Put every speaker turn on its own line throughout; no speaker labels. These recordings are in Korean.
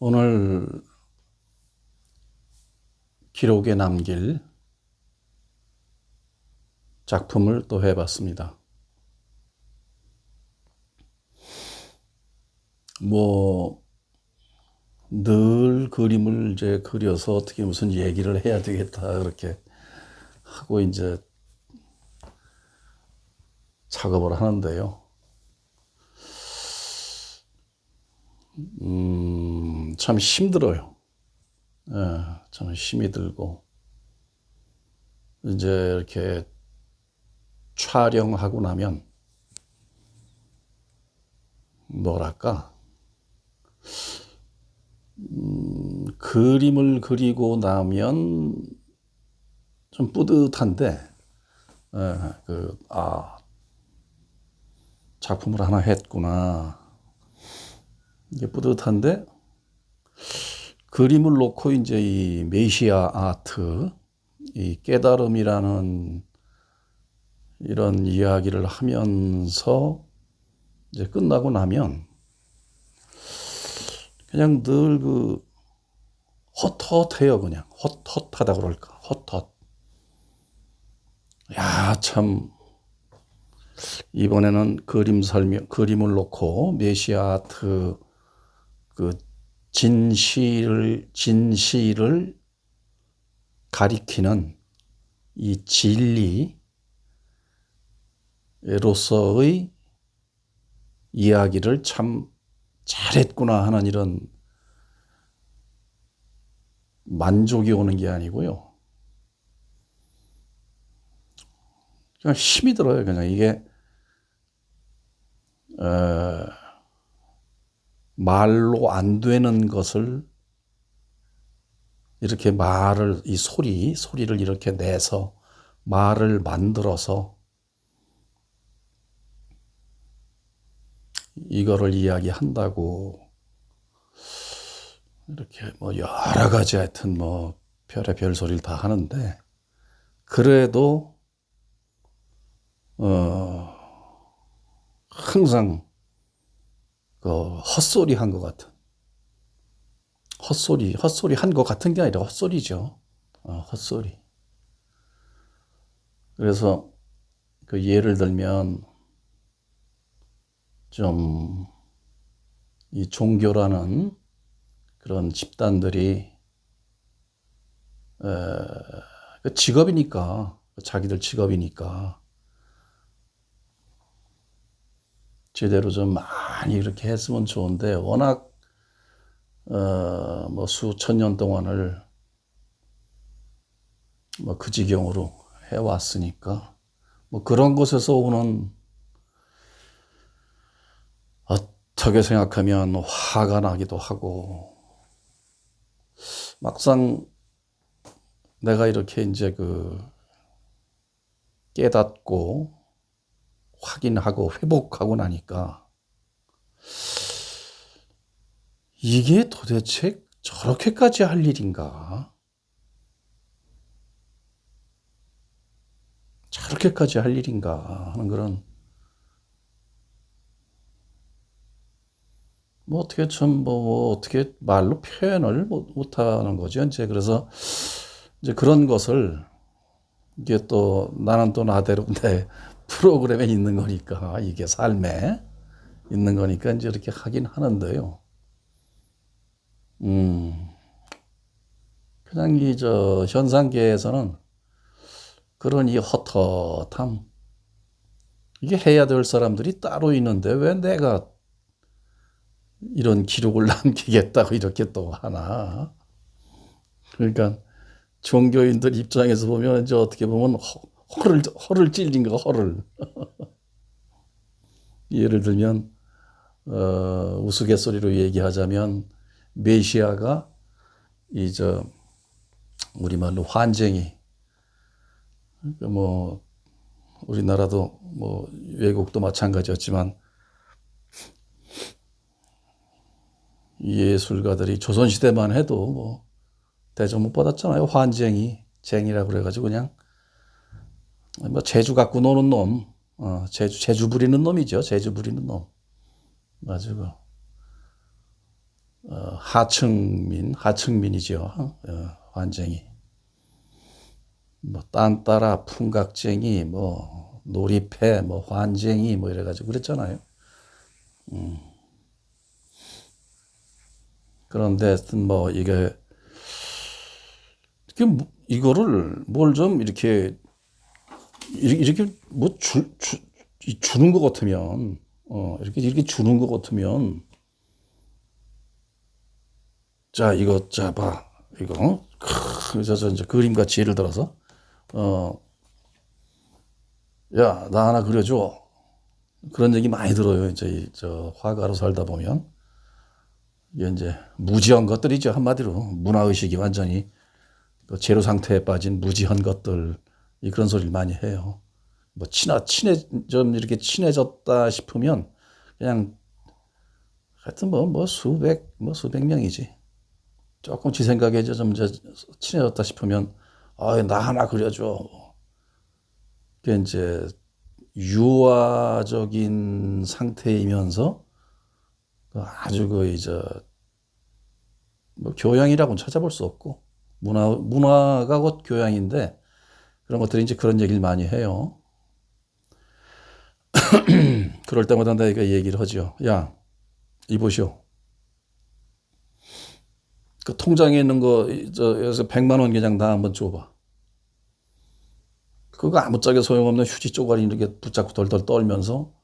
오늘 기록에 남길 작품을 또 해봤습니다. 늘 그림을 이제 그려서 어떻게 무슨 얘기를 해야 되겠다 그렇게 하고 이제 작업을 하는데요. 참 힘들어요. 참 힘이 들고 이제 이렇게 촬영하고 나면 그림을 그리고 나면 좀 뿌듯한데, 작품을 하나 했구나. 이게 뿌듯한데, 그림을 놓고 이제 이 메시아 아트, 이 깨달음이라는 이런 이야기를 하면서 이제 끝나고 나면 그냥 늘 헛헛해요. 그냥 헛헛하다 그럴까. 헛헛. 야, 참 이번에는 그림을 놓고 메시아 아트 그 진실을 가리키는 이 진리로서의 이야기를 참 잘했구나 하는 이런 만족이 오는 게 아니고요. 그냥 힘이 들어요. 그냥 이게 말로 안 되는 것을 이렇게 이 소리를 이렇게 내서 말을 만들어서 이거를 이야기한다고 이렇게 여러 가지 하여튼 별의별 소리를 다 하는데 그래도 항상 헛소리 한 것 같은 헛소리 한 것 같은 게 아니라 헛소리죠. 헛소리. 그래서 예를 들면 좀 이 종교라는 그런 집단들이 직업이니까 자기들 직업이니까 제대로 좀 많이 이렇게 했으면 좋은데 워낙 수천 년 동안을 그 지경으로 해왔으니까 그런 곳에서 오는 어떻게 생각하면 화가 나기도 하고 막상 내가 이렇게 이제 깨닫고 확인하고 회복하고 나니까 이게 도대체 저렇게까지 할 일인가? 저렇게까지 할 일인가 하는 그런 어떻게 말로 표현을 못하는 거죠. 이제 그래서 이제 그런 것을 이게 또 나는 또 나대로 내 프로그램에 있는 거니까 이게 삶에 있는 거니까 이제 이렇게 하긴 하는데요. 그냥 현상계에서는 그런 이 헛헛함 이게 해야 될 사람들이 따로 있는데 왜 내가 이런 기록을 남기겠다고 이렇게 또 하나. 그러니까 종교인들 입장에서 보면 이제 어떻게 보면 허를 찔린 거 허를. 예를 들면 우스갯소리로 얘기하자면 메시아가 우리말로 환쟁이 우리나라도 외국도 마찬가지였지만 예술가들이 조선시대만 해도 대접 못 받았잖아요. 쟁이라 그래가지고 그냥 재주 갖고 노는 놈, 재주 부리는 놈이죠. 재주 부리는 놈. 가지고 하층민이죠. 환쟁이. 뭐, 딴 따라, 풍각쟁이, 뭐, 놀이패, 뭐, 환쟁이, 뭐, 이래가지고 그랬잖아요. 그런데 하여튼 뭐, 이거를 뭘 좀 이렇게 뭐 주는 것 같으면, 이렇게 주는 것 같으면, 자, 이거, 자, 봐. 이거, 그래서 이제 그림같이 예를 들어서, 어, 야, 나 하나 그려줘. 그런 얘기 많이 들어요. 이제 저 화가로 살다 보면. 이게 이제 무지한 것들이죠. 한마디로. 문화의식이 완전히 그 제로 상태에 빠진 무지한 것들. 그런 소리를 많이 해요. 뭐, 좀 이렇게 친해졌다 싶으면 그냥 하여튼 수백 명이지. 조금 지 생각에 좀 이제 친해졌다 싶으면, 나 하나 그려줘. 그게 이제 유아적인 상태이면서 아주 이제 뭐 교양이라고는 찾아볼 수 없고, 문화가 곧 교양인데, 그런 것들이 이제 그런 얘기를 많이 해요. 그럴 때마다 내가 얘기를 하죠. 야, 이보시오. 그 통장에 있는 거, 여기서 100만 원 그냥 다 한번 줘봐. 그거 아무짝에 소용없는 휴지 쪼가리 이렇게 붙잡고 덜덜 떨면서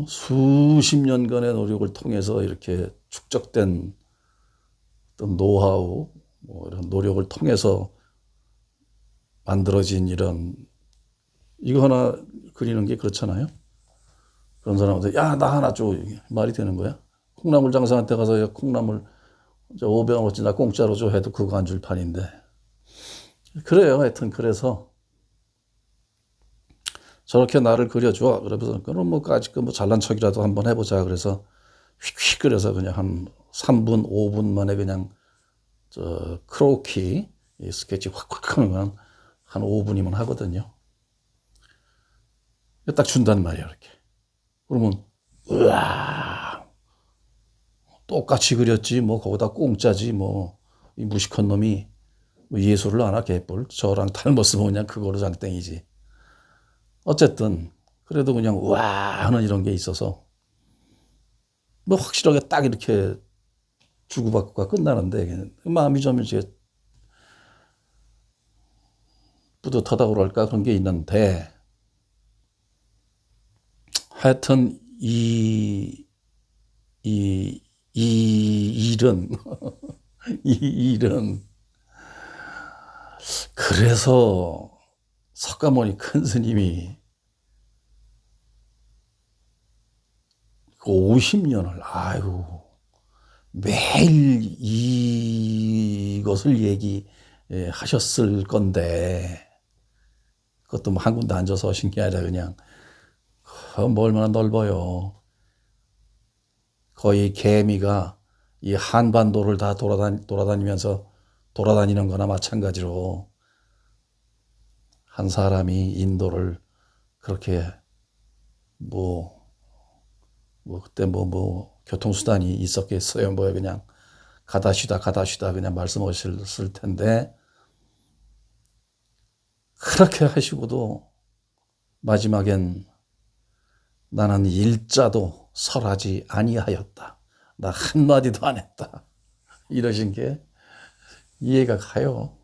수십 년간의 노력을 통해서 이렇게 축적된 어떤 노하우, 뭐 이런 노력을 통해서 만들어진 이거 하나 그리는 게 그렇잖아요. 그런 사람한테, 야, 나 하나 줘. 이게 말이 되는 거야? 콩나물 장사한테 가서, 야, 콩나물 500원어치 나 공짜로 줘 해도 그거 안 줄 판인데. 그래요. 하여튼, 그래서 저렇게 나를 그려줘. 그러면서, 그럼 뭐, 아직 뭐 잘난 척이라도 한번 해보자. 그래서, 휙휙 그려서 그냥 한 3분, 5분 만에 그냥, 크로키, 이 스케치 확확 하는 건 한 5분이면 하거든요. 딱 준단 말이야, 이렇게. 그러면, 으아, 똑같이 그렸지, 뭐, 거기다 공짜지, 뭐, 이 무식한 놈이 뭐 예술을 안 하게 볼. 저랑 닮았으면 그냥 그거로 장땡이지. 어쨌든, 그래도 그냥, 우와 하는 이런 게 있어서, 뭐, 확실하게 딱 이렇게 주고받고가 끝나는데, 마음이 좀 이제 뿌듯하다고 그럴까, 그런 게 있는데, 하여튼, 이, 이 일은, 이 일은, 그래서 석가모니 큰 스님이 50년을, 아유, 매일 이것을 얘기하셨을 건데, 그것도 뭐 한 군데 앉아서 하신 게 아니라 그냥, 뭐 얼마나 넓어요. 거의 개미가 이 한반도를 다 돌아다니면서 돌아다니는 거나 마찬가지로 한 사람이 인도를 그렇게 뭐, 그때 교통수단이 있었겠어요. 뭐 그냥 가다 쉬다 그냥 말씀하셨을 텐데 그렇게 하시고도 마지막엔 나는 일자도 설하지 아니하였다. 나 한마디도 안 했다. 이러신 게 이해가 가요.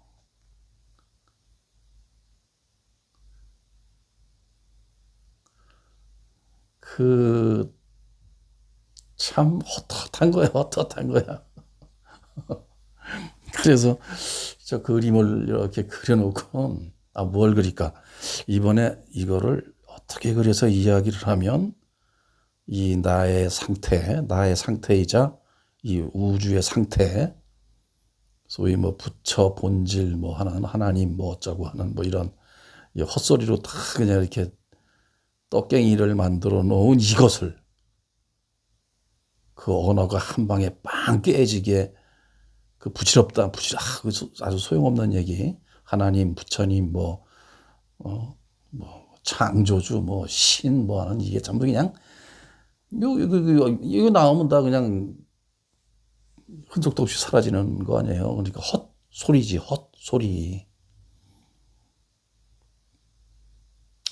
참 헛헛한 거야. 그래서 저 그림을 이렇게 그려놓고, 뭘 그릴까? 이번에 이거를 어떻게 그려서 이야기를 하면 나의 상태이자 이 우주의 상태, 소위 뭐 부처 본질 뭐 하나님 뭐 어쩌고 하는 뭐 이런 헛소리로 다 그냥 이렇게 떡갱이를 만들어 놓은 이것을 그 언어가 한 방에 빵 깨지게 부질없다, 아주 소용없는 얘기. 하나님, 부처님, 창조주, 신, 하는 이게 전부 그냥, 이거 나오면 다 그냥 흔적도 없이 사라지는 거 아니에요. 그러니까 헛소리지, 헛소리.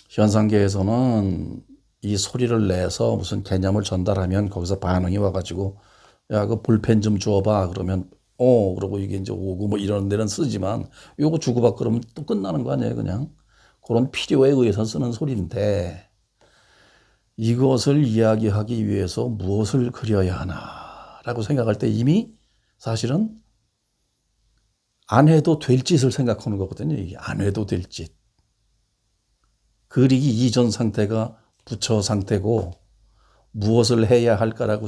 현상계에서는 이 소리를 내서 무슨 개념을 전달하면 거기서 반응이 와가지고 야, 그 볼펜 좀 주워봐. 그러면 그러고 이게 이제 오고 뭐 이런 데는 쓰지만 요거 주고받고 그러면 또 끝나는 거 아니에요, 그냥. 그런 필요에 의해서 쓰는 소리인데 이것을 이야기하기 위해서 무엇을 그려야 하나라고 생각할 때 이미 사실은 안 해도 될 짓을 생각하는 거거든요. 이게 안 해도 될 짓. 그리기 이전 상태가 부처 상태고 무엇을 해야 할까라고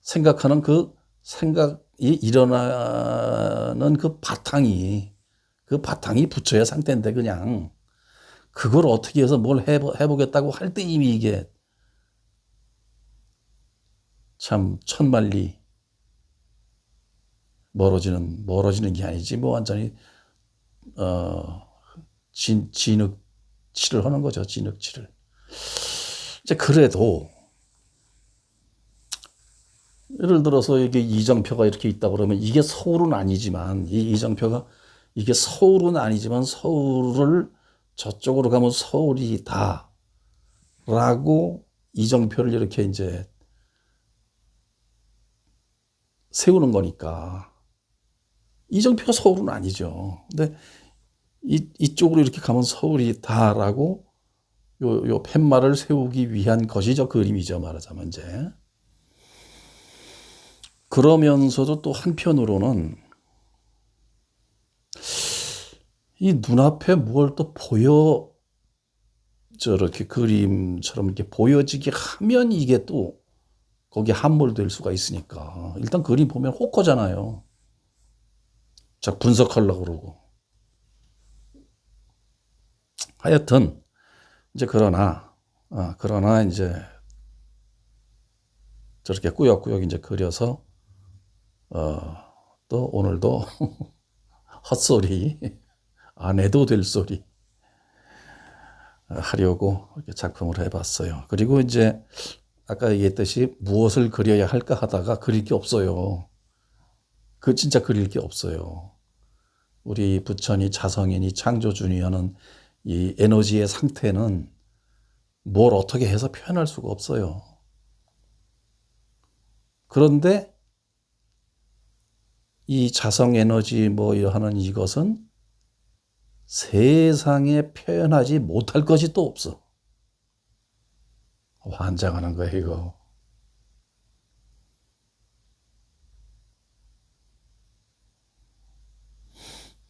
생각하는 그 생각이 일어나는 그 바탕이 부처의 상태인데 그냥 그걸 어떻게 해서 뭘 해보겠다고 할 때 이미 이게 참 천만리 멀어지는 게 아니지 뭐 완전히 진흙칠을 하는 거죠. 진흙칠을. 이제 그래도 예를 들어서 이게 이정표가 이렇게 있다 그러면 이게 서울은 아니지만 이 이정표가 이게 서울은 아니지만 서울을 저쪽으로 가면 서울이다라고 이정표를 이렇게 이제 세우는 거니까 이정표가 서울은 아니죠. 근데 이쪽으로 이렇게 가면 서울이다라고 요 팻말을 세우기 위한 것이 저 그림이죠. 말하자면 이제. 그러면서도 또 한편으로는 이 눈앞에 뭘 또 저렇게 그림처럼 이렇게 보여지게 하면 이게 또 거기에 함몰될 수가 있으니까. 일단 그림 보면 호커잖아요. 자, 분석하려고 그러고. 하여튼, 이제 그러나 이제 저렇게 꾸역꾸역 이제 그려서, 또 오늘도 헛소리, 안 해도 될 소리 하려고 이렇게 작품을 해봤어요. 그리고 이제 아까 얘기했듯이 무엇을 그려야 할까 하다가 그릴 게 없어요. 진짜 그릴 게 없어요. 우리 부처니 자성이니 창조주니 하는 이 에너지의 상태는 뭘 어떻게 해서 표현할 수가 없어요. 그런데 이 자성 에너지 뭐 하는 이것은 세상에 표현하지 못할 것이 또 없어. 환장하는 거예요, 이거.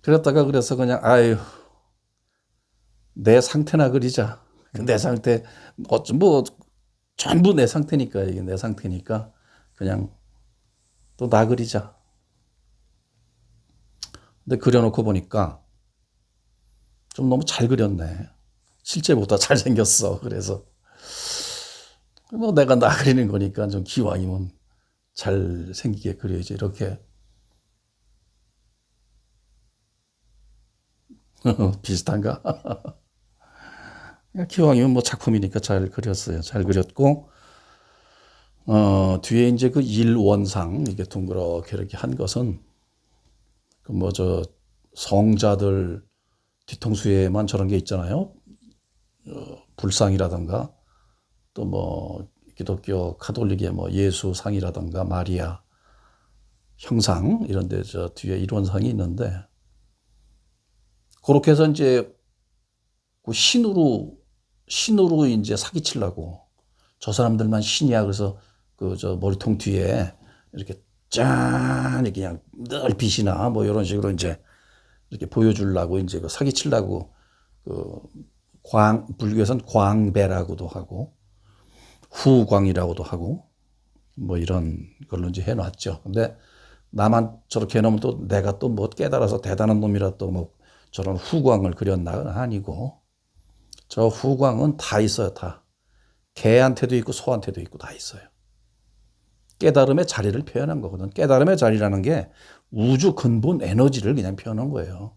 그래서 그냥 내 상태나 그리자. 내 상태 뭐 전부 내 상태니까 이게 내 상태니까 그냥 또 나 그리자. 근데 그려놓고 보니까 좀 너무 잘 그렸네. 실제보다 잘 생겼어. 그래서 뭐 내가 나 그리는 거니까 좀 기왕이면 잘 생기게 그려야지. 이렇게 비슷한가? 기왕이면 뭐 작품이니까 잘 그렸어요. 잘 그렸고 뒤에 이제 그 일원상 이게 둥그렇게 이렇게 한 것은 그 뭐 성자들 뒤통수에만 저런 게 있잖아요. 불상이라든가 또 뭐 기독교 카톨릭의 뭐 예수상이라든가 마리아 형상 이런 데 저 뒤에 일원상이 있는데 그렇게 해서 이제 그 신으로 이제 사기치려고 저 사람들만 신이야. 그래서 그 머리통 뒤에 이렇게 짠 이렇게 그냥 늘 빛이나 뭐 이런 식으로 이제 이렇게 보여주려고 이제 그 사기치려고 그 불교에서는 광배라고도 하고 후광이라고도 하고 뭐 이런 걸로 이제 해놨죠. 근데 나만 저렇게 해놓으면 또 내가 또 뭐 깨달아서 대단한 놈이라 또 뭐 저런 후광을 그렸나는 아니고 저 후광은 다 있어요. 다. 개한테도 있고 소한테도 있고 다 있어요. 깨달음의 자리를 표현한 거거든. 깨달음의 자리라는 게 우주 근본 에너지를 그냥 표현한 거예요.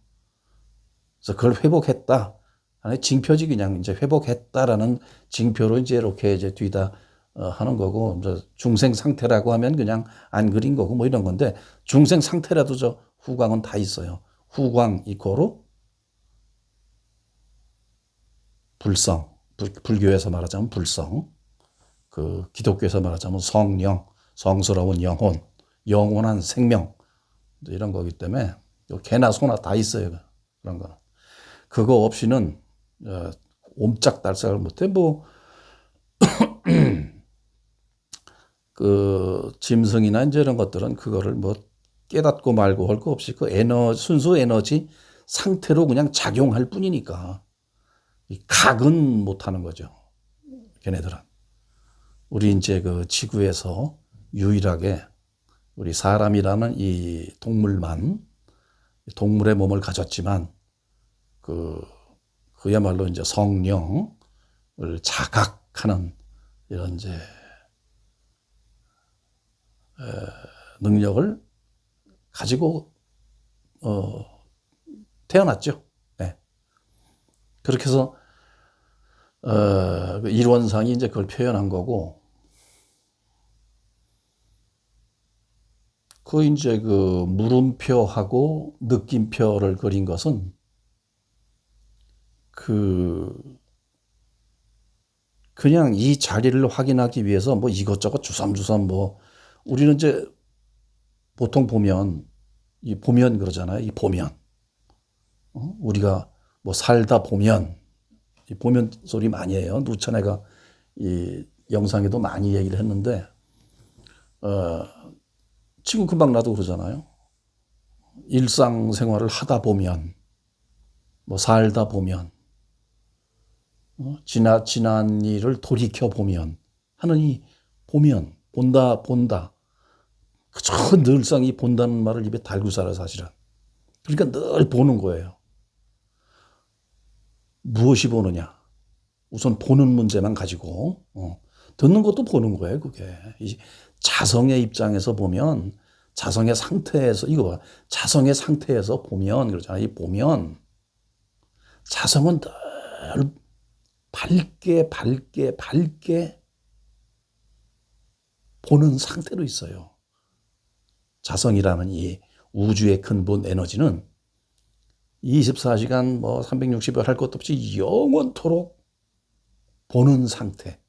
그래서 그걸 회복했다. 징표지 그냥 이제 회복했다라는 징표로 이제 이렇게 이제 뒤다 하는 거고, 이제 중생 상태라고 하면 그냥 안 그린 거고 뭐 이런 건데, 중생 상태라도 저 후광은 다 있어요. 후광 이코로 불성, 불교에서 말하자면 불성, 그 기독교에서 말하자면 성령, 성스러운 영혼, 영원한 생명 이런 거기 때문에 개나 소나 다 있어요. 그런 거는. 그거 없이는 옴짝달싹을 못해. 뭐 그 짐승이나 이제 이런 것들은 그거를 뭐 깨닫고 말고 할 거 없이 그 순수 에너지 상태로 그냥 작용할 뿐이니까 이 각은 못 하는 거죠. 걔네들은. 우리 이제 그 지구에서 유일하게 우리 사람이라는 이 동물의 몸을 가졌지만 그야말로 이제 성령을 자각하는 이런 이제 능력을 가지고 태어났죠. 네. 그렇게 해서 그 일원상이 이제 그걸 표현한 거고, 그 이제 그 물음표하고 느낌표를 그린 것은 그냥 이 자리를 확인하기 위해서 뭐 이것저것 주섬주섬 뭐 우리는 이제 보통 보면 이 보면 그러잖아요. 이 보면 우리가 뭐 살다 보면 이 보면 소리 많이 해요. 누차네가 이 영상에도 많이 얘기를 했는데 지금 금방 나도 그러잖아요. 일상생활을 하다 보면 뭐 살다 보면 지난 일을 돌이켜 보면 하는 이 보면 본다 그저 늘상 이 본다는 말을 입에 달고 살아 사실은. 그러니까 늘 보는 거예요. 무엇이 보느냐? 우선 보는 문제만 가지고 듣는 것도 보는 거예요. 그게 이 자성의 입장에서 보면 자성의 상태에서 이거 봐. 자성의 상태에서 보면 그러잖아요. 이 보면 자성은 늘 밝게 보는 상태로 있어요. 자성이라는 이 우주의 근본 에너지는 24시간 뭐 360일 할 것도 없이 영원토록 보는 상태.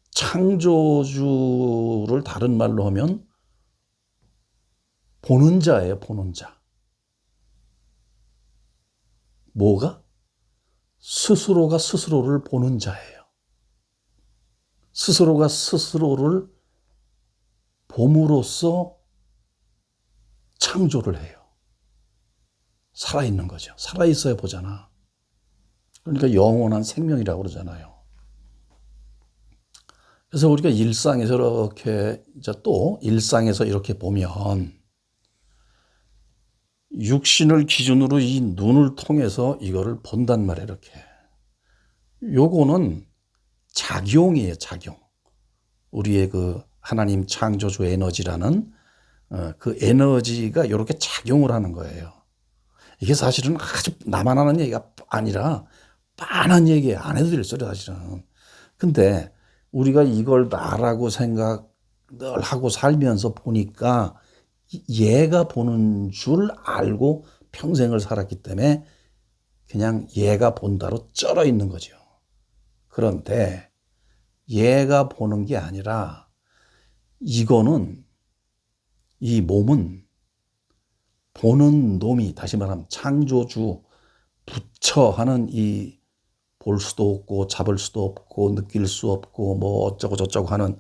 창조주를 다른 말로 하면 보는 자예요, 보는 자. 뭐가? 스스로가 스스로를 보는 자예요. 스스로가 스스로를 봄으로써 창조를 해요. 살아있는 거죠. 살아있어야 보잖아. 그러니까 영원한 생명이라고 그러잖아요. 그래서 우리가 일상에서 이렇게 이제 또 일상에서 이렇게 보면 육신을 기준으로 이 눈을 통해서 이거를 본단 말이에요. 이렇게. 요거는 작용이에요. 작용. 우리의 그 하나님 창조주 에너지라는 그 에너지가 이렇게 작용을 하는 거예요. 이게 사실은 아주 나만 하는 얘기가 아니라 빤한 얘기예요. 안 해도 될 소리 사실은. 근데 우리가 이걸 나라고 생각 늘 하고 살면서 보니까 얘가 보는 줄 알고 평생을 살았기 때문에 그냥 얘가 본다로 쩔어 있는 거죠. 그런데 얘가 보는 게 아니라 이거는 이 몸은 보는 놈이 다시 말하면 창조주 부처 하는 이 볼 수도 없고 잡을 수도 없고 느낄 수 없고 뭐 어쩌고 저쩌고 하는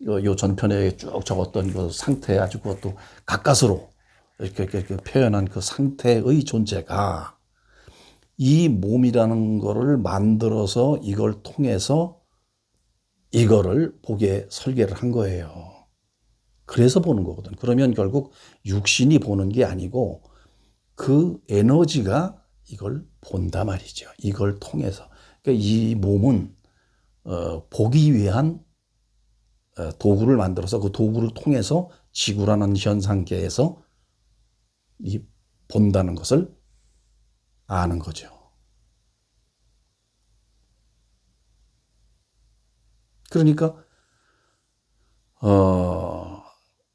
요 전편에 쭉 적었던 그 상태 아주 그것도 가까스로 이렇게 표현한 그 상태의 존재가 이 몸이라는 거를 만들어서 이걸 통해서 이거를 보게 설계를 한 거예요. 그래서 보는 거거든. 그러면 결국 육신이 보는 게 아니고 그 에너지가 이걸 본다 말이죠. 이걸 통해서. 그러니까 이 몸은 보기 위한 도구를 만들어서 그 도구를 통해서 지구라는 현상계에서 이 본다는 것을 아는 거죠. 그러니까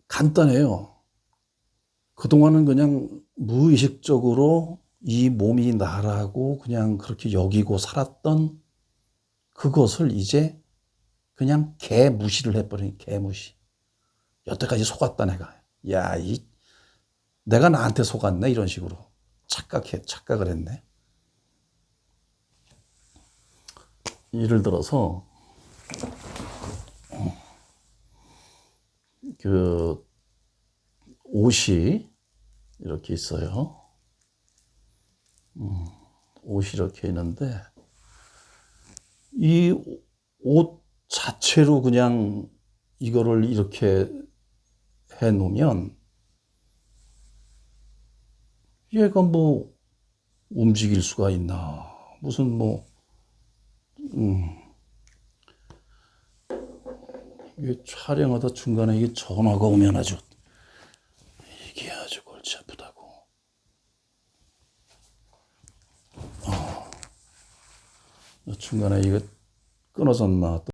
간단해요. 그동안은 그냥 무의식적으로 이 몸이 나라고 그냥 그렇게 여기고 살았던 그것을 이제 그냥 개무시를 해버린 개무시. 여태까지 속았다 내가. 야, 내가 나한테 속았네 이런 식으로 착각을 했네. 예를 들어서 그 옷이 이렇게 있어요. 옷이 이렇게 있는데 이 옷 자체로 그냥 이거를 이렇게 해 놓으면 얘가 뭐 움직일 수가 있나? 무슨 뭐 이게 촬영하다 중간에 이게 전화가 오면 이게 아주 골치 아프다고. 중간에 이거 끊어졌나?